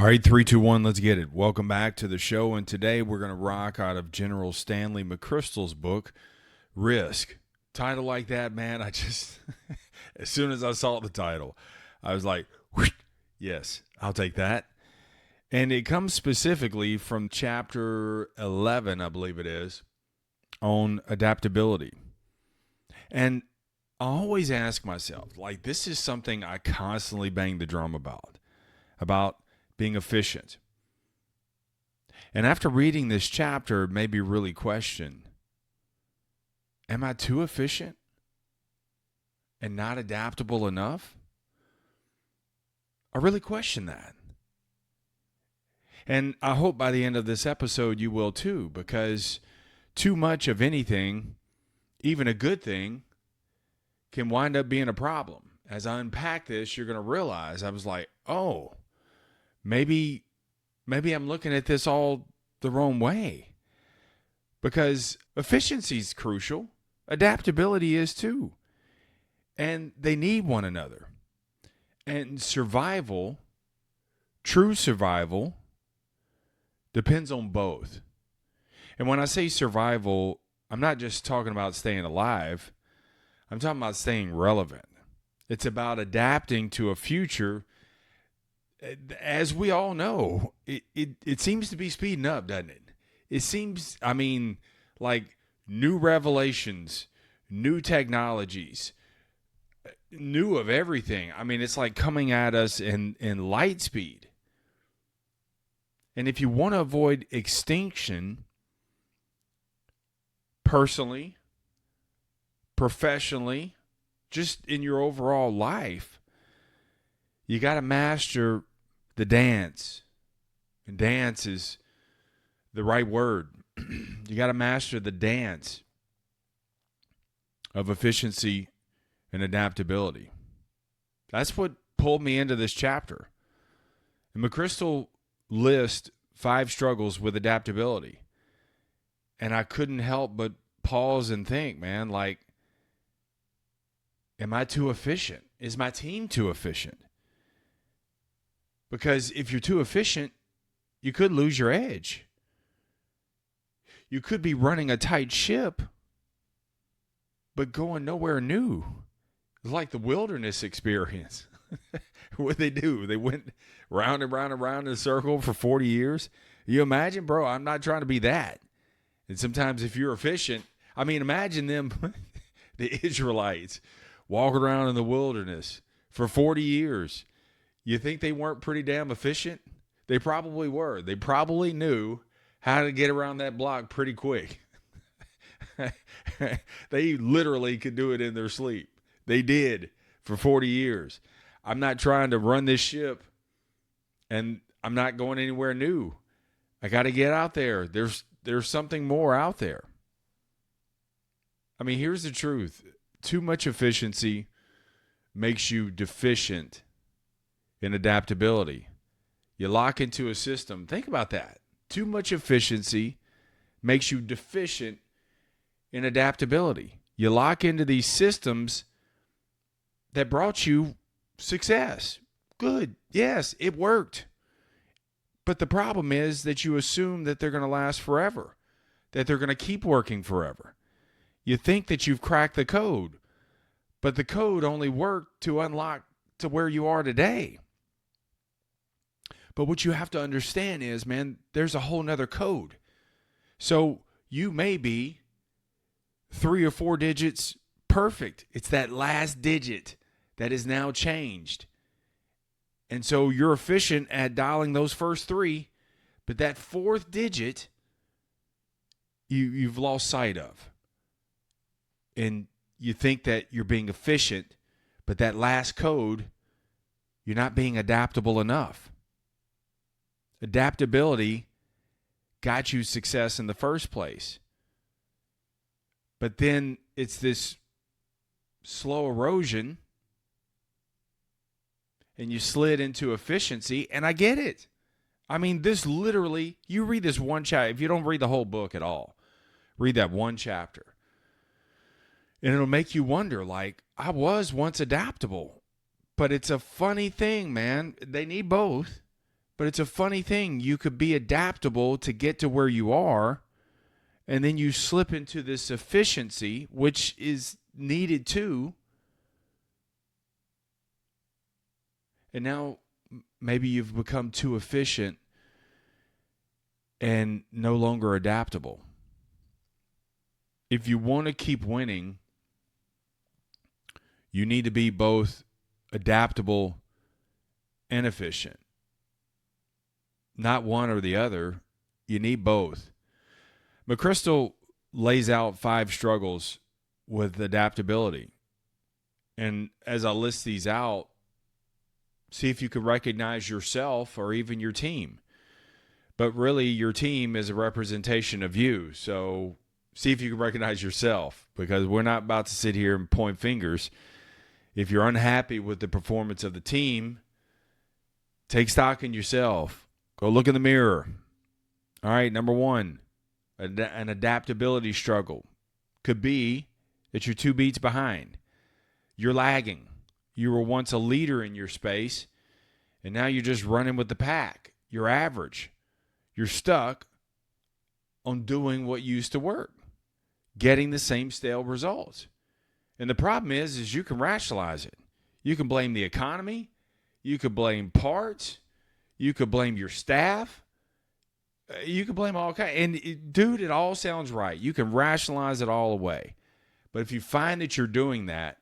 All right, three, two, one, let's get it. Welcome back to the show, and today we're going to rock out of General Stanley McChrystal's book, Risk. Title like that, man, I just, as soon as I saw the title, I was like, whoosh, yes, I'll take that. And it comes specifically from chapter 11, I believe it is, on adaptability. And I always ask myself, like, this is something I constantly bang the drum about being efficient. And after reading this chapter, it made me really question, am I too efficient and not adaptable enough? I really question that. And I hope by the end of this episode you will too, because too much of anything, even a good thing, can wind up being a problem. As I unpack this, you're going to realize I was like, oh, maybe I'm looking at this all the wrong way. Because efficiency is crucial. Adaptability is too. And they need one another. And survival, true survival, depends on both. And when I say survival, I'm not just talking about staying alive. I'm talking about staying relevant. It's about adapting to a future. As we all know, it seems to be speeding up, doesn't it? It seems, like new revelations, new technologies, new of everything. It's like coming at us in light speed. And if you want to avoid extinction, personally, professionally, just in your overall life, you got to master the dance. And dance is the right word. You got to master the dance of efficiency and adaptability. That's what pulled me into this chapter. And McChrystal lists 5 struggles with adaptability. And I couldn't help but pause and think, man, like, am I too efficient? Is my team too efficient? Because if you're too efficient, you could lose your edge. You could be running a tight ship, but going nowhere new. It's like the wilderness experience. What they do, they went round and round and round in a circle for 40 years. You imagine, bro, I'm not trying to be that. And sometimes if you're efficient, imagine them, the Israelites, walking around in the wilderness for 40 years. You think they weren't pretty damn efficient? They probably were. They probably knew how to get around that block pretty quick. They literally could do it in their sleep. They did for 40 years. I'm not trying to run this ship, and I'm not going anywhere new. I got to get out there. There's something more out there. Here's the truth. Too much efficiency makes you deficient in adaptability. You lock into a system. Think about that. Too much efficiency makes you deficient in adaptability. You lock into these systems that brought you success. Good. Yes, it worked. But the problem is that you assume that they're going to last forever, that they're going to keep working forever. You think that you've cracked the code, but the code only worked to unlock to where you are today. But what you have to understand is, man, there's a whole nother code. So you may be 3 or 4 digits perfect. It's that last digit that is now changed. And so you're efficient at dialing those first 3, but that 4th digit you've lost sight of. And you think that you're being efficient, but that last code, you're not being adaptable enough. Adaptability got you success in the first place. But then it's this slow erosion, and you slid into efficiency, and I get it. This literally, you read this one chapter, if you don't read the whole book at all, read that one chapter. And it'll make you wonder, like, I was once adaptable. But it's a funny thing, man. They need both. But it's a funny thing. You could be adaptable to get to where you are, and then you slip into this efficiency, which is needed too. And now maybe you've become too efficient and no longer adaptable. If you want to keep winning, you need to be both adaptable and efficient. Not one or the other. You need both. McChrystal lays out 5 struggles with adaptability. And as I list these out, see if you can recognize yourself or even your team. But really, your team is a representation of you. So see if you can recognize yourself, because we're not about to sit here and point fingers. If you're unhappy with the performance of the team, take stock in yourself. Go look in the mirror. All right, number 1, an adaptability struggle could be that you're 2 beats behind. You're lagging. You were once a leader in your space, and now you're just running with the pack. You're average. You're stuck on doing what used to work, getting the same stale results. And the problem is you can rationalize it. You can blame the economy. You could blame parts. You could blame your staff. You could blame all kinds. And dude, it all sounds right. You can rationalize it all away. But if you find that you're doing that,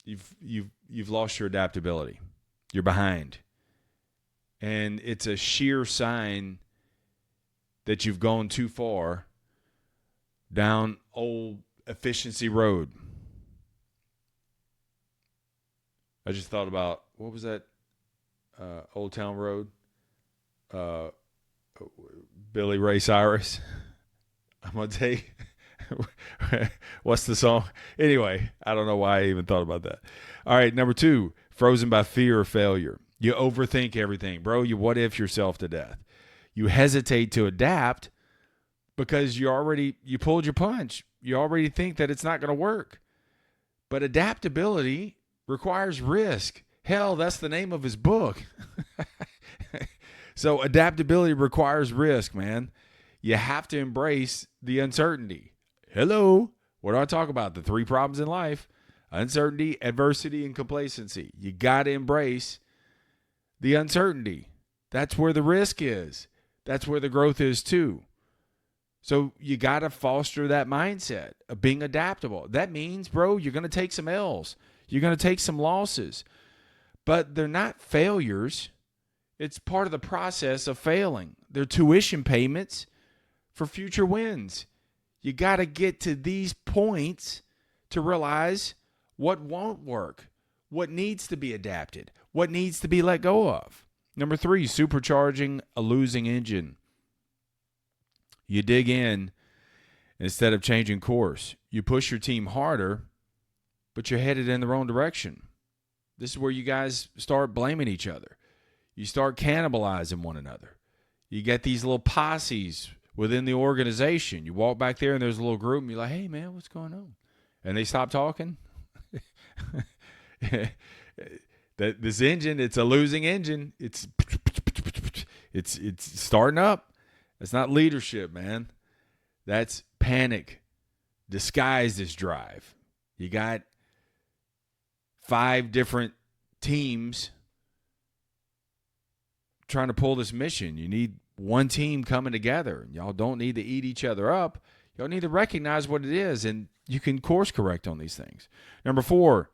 you've lost your adaptability. You're behind. And it's a sheer sign that you've gone too far down old efficiency road. I just thought about, what was that? Old Town Road? Billy Ray Cyrus. I'm going to take, what's the song? Anyway, I don't know why I even thought about that. All right, number 2, frozen by fear of failure. You overthink everything, bro. You what if yourself to death. You hesitate to adapt because you pulled your punch. You already think that it's not going to work. But adaptability requires risk. Hell, that's the name of his book. So adaptability requires risk, man. You have to embrace the uncertainty. Hello. What do I talk about? The 3 problems in life: uncertainty, adversity, and complacency. You got to embrace the uncertainty. That's where the risk is. That's where the growth is too. So you got to foster that mindset of being adaptable. That means, bro, you're going to take some L's. You're going to take some losses. But they're not failures. It's part of the process of failing. They're tuition payments for future wins. You got to get to these points to realize what won't work, what needs to be adapted, what needs to be let go of. Number 3, supercharging a losing engine. You dig in instead of changing course. You push your team harder, but you're headed in the wrong direction. This is where you guys start blaming each other. You start cannibalizing one another. You get these little posses within the organization. You walk back there and there's a little group and you're like, hey, man, what's going on? And they stop talking. This engine, it's a losing engine. It's starting up. It's not leadership, man. That's panic disguised as drive. You got 5 different teams trying to pull this mission. You need one team coming together. Y'all don't need to eat each other up. Y'all need to recognize what it is, and you can course correct on these things. Number 4,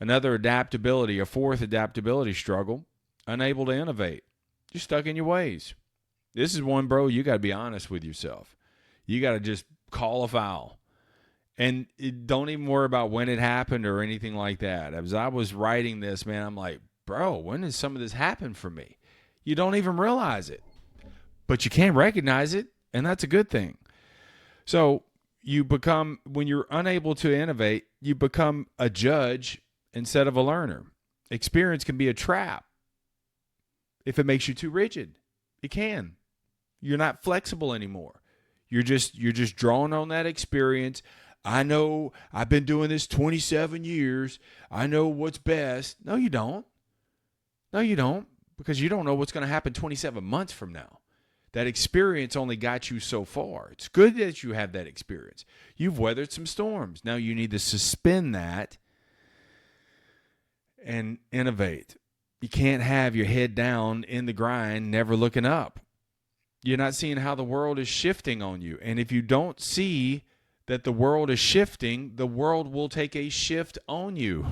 another adaptability, a 4th adaptability struggle, unable to innovate. You're stuck in your ways. This is one, bro, you got to be honest with yourself. You got to just call a foul. And don't even worry about when it happened or anything like that. As I was writing this, man, I'm like, bro, when did some of this happen for me? You don't even realize it. But you can recognize it, and that's a good thing. So you become, when you're unable to innovate, you become a judge instead of a learner. Experience can be a trap if it makes you too rigid. It can. You're not flexible anymore. You're just drawing on that experience. I know I've been doing this 27 years. I know what's best. No, you don't. No, you don't. because you don't know what's going to happen 27 months from now. That experience only got you so far. It's good that you have that experience. You've weathered some storms. Now you need to suspend that and innovate. You can't have your head down in the grind, never looking up. You're not seeing how the world is shifting on you. And if you don't see that the world is shifting, the world will take a shift on you,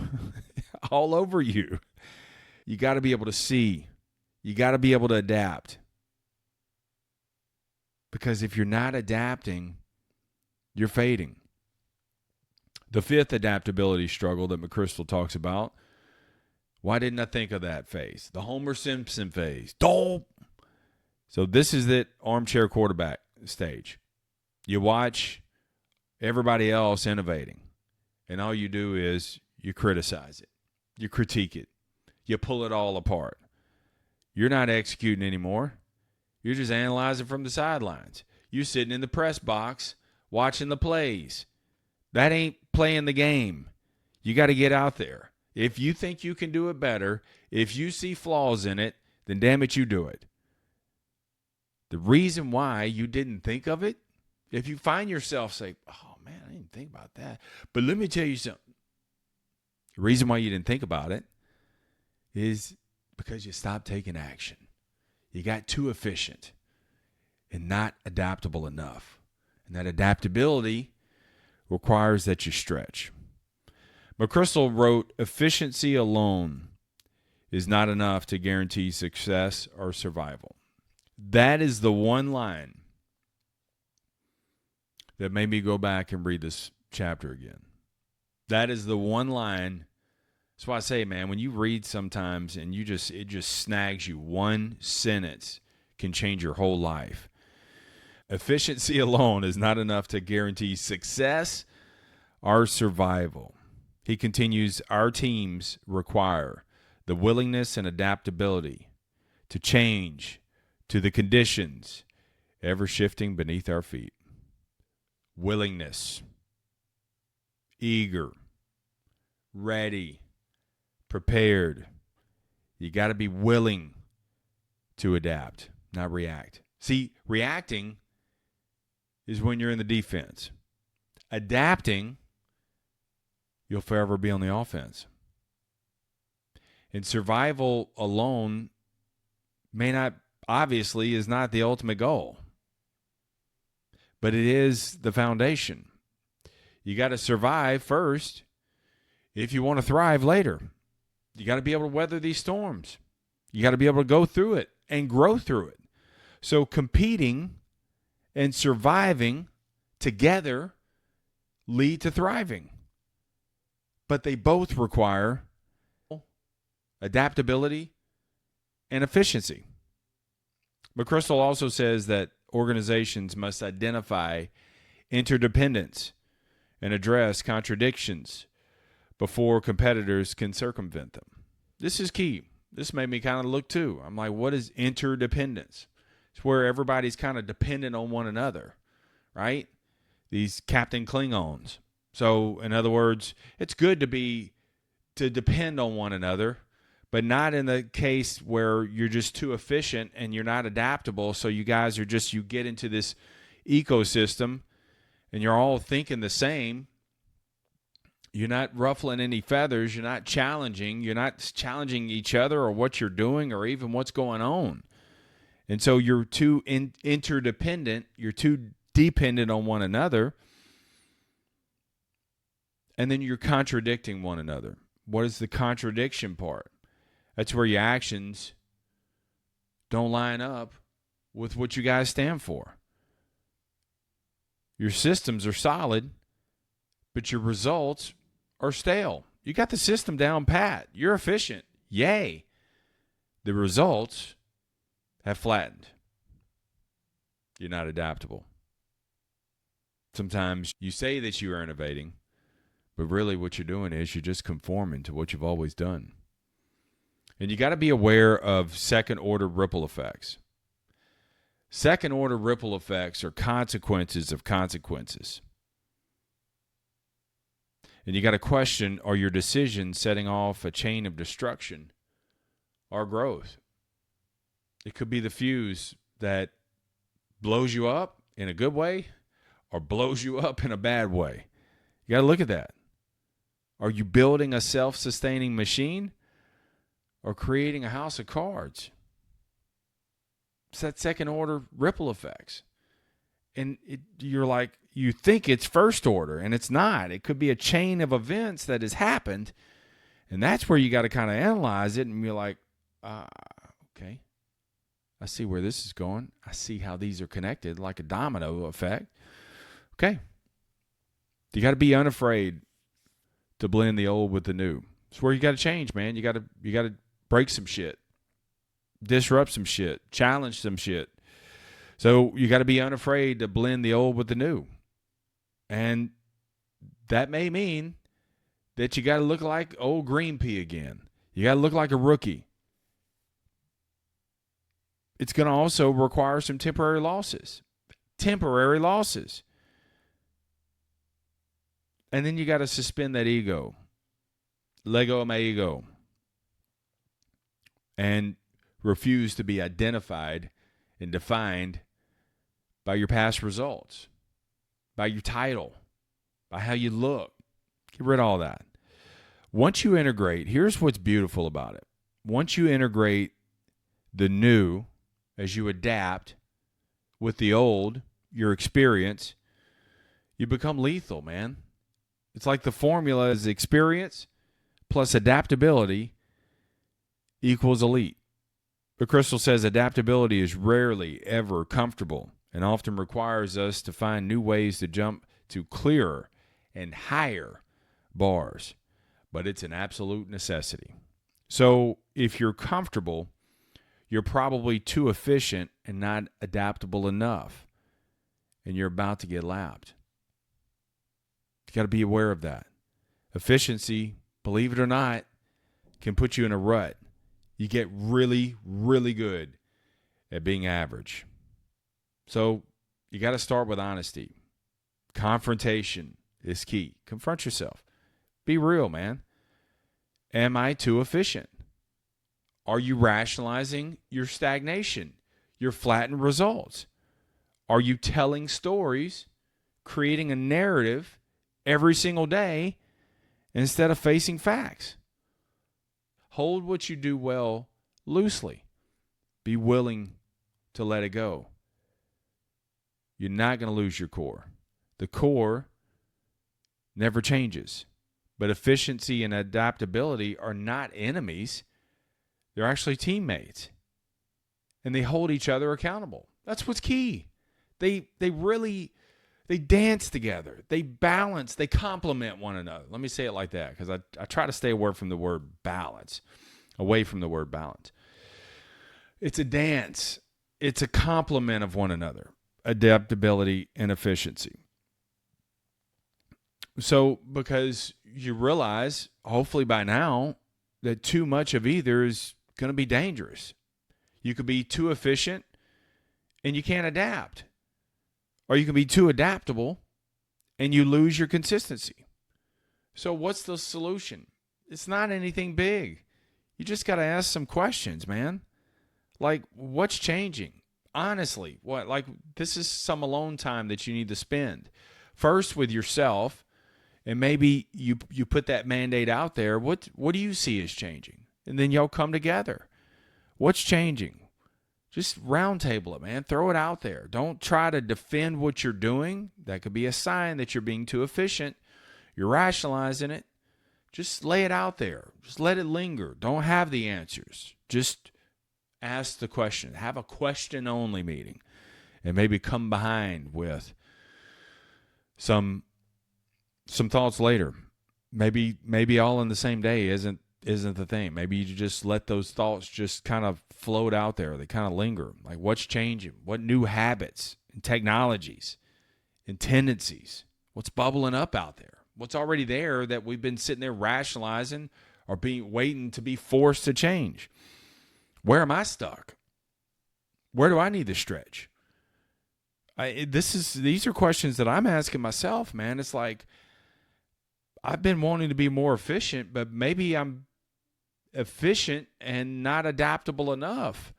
all over you. You got to be able to see. You got to be able to adapt. Because if you're not adapting, you're fading. The fifth adaptability struggle that McChrystal talks about, why didn't I think of that phase? The Homer Simpson phase. Dope. So this is the armchair quarterback stage. You watch everybody else innovating, and all you do is you criticize it. You critique it. You pull it all apart. You're not executing anymore. You're just analyzing from the sidelines. You're sitting in the press box watching the plays. That ain't playing the game. You got to get out there. If you think you can do it better, if you see flaws in it, then damn it, you do it. The reason why you didn't think of it, if you find yourself say, oh man, I didn't think about that. But let me tell you something. The reason why you didn't think about it is because you stopped taking action. You got too efficient and not adaptable enough. And that adaptability requires that you stretch. McChrystal wrote, efficiency alone is not enough to guarantee success or survival. That is the one line that made me go back and read this chapter again. That is the one line. That's why I say, man, when you read sometimes and it just snags you, one sentence can change your whole life. Efficiency alone is not enough to guarantee success or survival. He continues, our teams require the willingness and adaptability to change to the conditions ever shifting beneath our feet. Willingness, eager, ready, prepared. You got to be willing to adapt, not react. See, reacting is when you're in the defense. Adapting, you'll forever be on the offense. And survival alone obviously is not the ultimate goal, but it is the foundation. You got to survive first if you want to thrive later. You got to be able to weather these storms. You got to be able to go through it and grow through it. So competing and surviving together lead to thriving. But they both require adaptability and efficiency. McChrystal also says that organizations must identify interdependence and address contradictions before competitors can circumvent them. This is key. This made me kind of look too. I'm like, what is interdependence? It's where everybody's kind of dependent on one another, right? These Captain Klingons. So, in other words, it's good to depend on one another, but not in the case where you're just too efficient and you're not adaptable. So you guys are you get into this ecosystem and you're all thinking the same. You're not ruffling any feathers. You're not challenging. You're not challenging each other or what you're doing or even what's going on. And so you're too interdependent. You're too dependent on one another. And then you're contradicting one another. What is the contradiction part? That's where your actions don't line up with what you guys stand for. Your systems are solid, but your results are stale. You got the system down pat. You're efficient. Yay. The results have flattened. You're not adaptable. Sometimes you say that you are innovating, but really what you're doing is you're just conforming to what you've always done. And you got to be aware of second-order ripple effects. Second-order ripple effects are consequences of consequences. And you got to question, are your decisions setting off a chain of destruction or growth? It could be the fuse that blows you up in a good way or blows you up in a bad way. You got to look at that. Are you building a self-sustaining machine or creating a house of cards? It's that second order ripple effects. And you're like, you think it's first order, and it's not. It could be a chain of events that has happened, and that's where you got to kind of analyze it and be like, okay, I see where this is going. I see how these are connected like a domino effect. Okay. You got to be unafraid to blend the old with the new. It's where you got to change, man. You got to break some shit, disrupt some shit, challenge some shit. So you got to be unafraid to blend the old with the new. And that may mean that you got to look like old green pea again. You got to look like a rookie. It's going to also require some temporary losses. And then you got to suspend that ego. Let go of my ego. And refuse to be identified and defined by your past results, by your title, by how you look. Get rid of all that. Once you integrate, here's what's beautiful about it. Once you integrate the new as you adapt with the old, your experience, you become lethal, man. It's like the formula is experience plus adaptability equals elite. But Crystal says adaptability is rarely ever comfortable and often requires us to find new ways to jump to clearer and higher bars. But it's an absolute necessity. So if you're comfortable, you're probably too efficient and not adaptable enough. And you're about to get lapped. You got to be aware of that. Efficiency, believe it or not, can put you in a rut. You get really, really good at being average. So you got to start with honesty. Confrontation is key. Confront yourself. Be real, man. Am I too efficient? Are you rationalizing your stagnation, your flattened results? Are you telling stories, creating a narrative every single day instead of facing facts? Hold what you do well loosely. Be willing to let it go. You're not going to lose your core. The core never changes. But efficiency and adaptability are not enemies. They're actually teammates. And they hold each other accountable. That's what's key. They dance together. They balance. They complement one another. Let me say it like that because I try to stay away from the word balance. It's a dance. It's a complement of one another. Adaptability and efficiency. So because you realize, hopefully by now, that too much of either is going to be dangerous. You could be too efficient and you can't adapt. Or you can be too adaptable and you lose your consistency. So what's the solution? It's not anything big. You just got to ask some questions, man. Like, what's changing? Honestly, what? Like, this is some alone time that you need to spend. First with yourself, and maybe you put that mandate out there. What do you see is changing? And then y'all come together. What's changing? Just round table it, man. Throw it out there. Don't try to defend what you're doing. That could be a sign that you're being too efficient. You're rationalizing it. Just lay it out there. Just let it linger. Don't have the answers. Just ask the question. Have a question-only meeting. And maybe come behind with some thoughts later. Maybe all in the same day isn't the thing. Maybe you just let those thoughts just kind of float out there. They kind of linger. Like, what's changing? What new habits and technologies and tendencies? What's bubbling up out there? What's already there that we've been sitting there rationalizing or waiting to be forced to change? Where am I stuck? Where do I need to stretch? These are questions that I'm asking myself, man. It's like, I've been wanting to be more efficient, but maybe I'm efficient and not adaptable enough.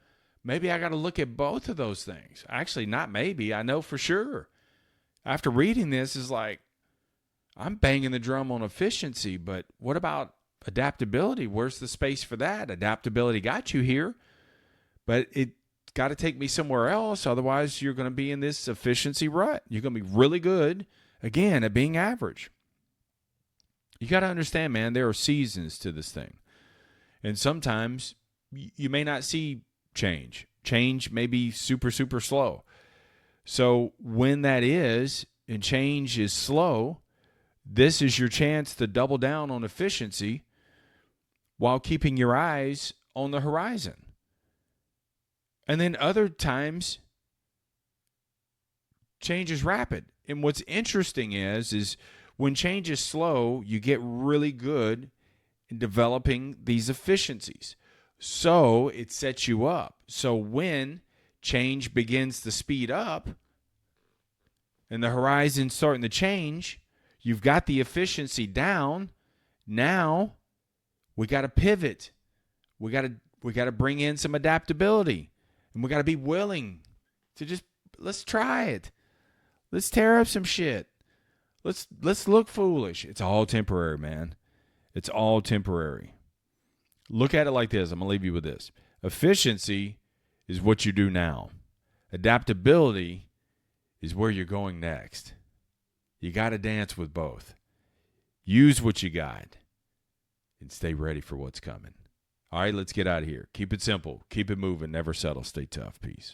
maybe I got to look at both of those things. Actually, not maybe. I know for sure. After reading this, is like, I'm banging the drum on efficiency, but what about adaptability? Where's the space for that? Adaptability got you here, but it got to take me somewhere else. Otherwise, you're going to be in this efficiency rut. You're going to be really good, again, at being average. You got to understand, man, there are seasons to this thing. And sometimes you may not see change. Change may be super, super slow. So when that is, and change is slow, this is your chance to double down on efficiency while keeping your eyes on the horizon. And then other times, change is rapid. And what's interesting is when change is slow, you get really good in developing these efficiencies. So it sets you up. So when change begins to speed up and the horizon's starting to change, you've got the efficiency down. Now we got to pivot. We got to bring in some adaptability. And we got to be willing to just, let's try it. Let's tear up some shit. Let's look foolish. It's all temporary, man. It's all temporary. Look at it like this. I'm going to leave you with this. Efficiency is what you do now. Adaptability is where you're going next. You got to dance with both. Use what you got and stay ready for what's coming. All right, let's get out of here. Keep it simple. Keep it moving. Never settle. Stay tough. Peace.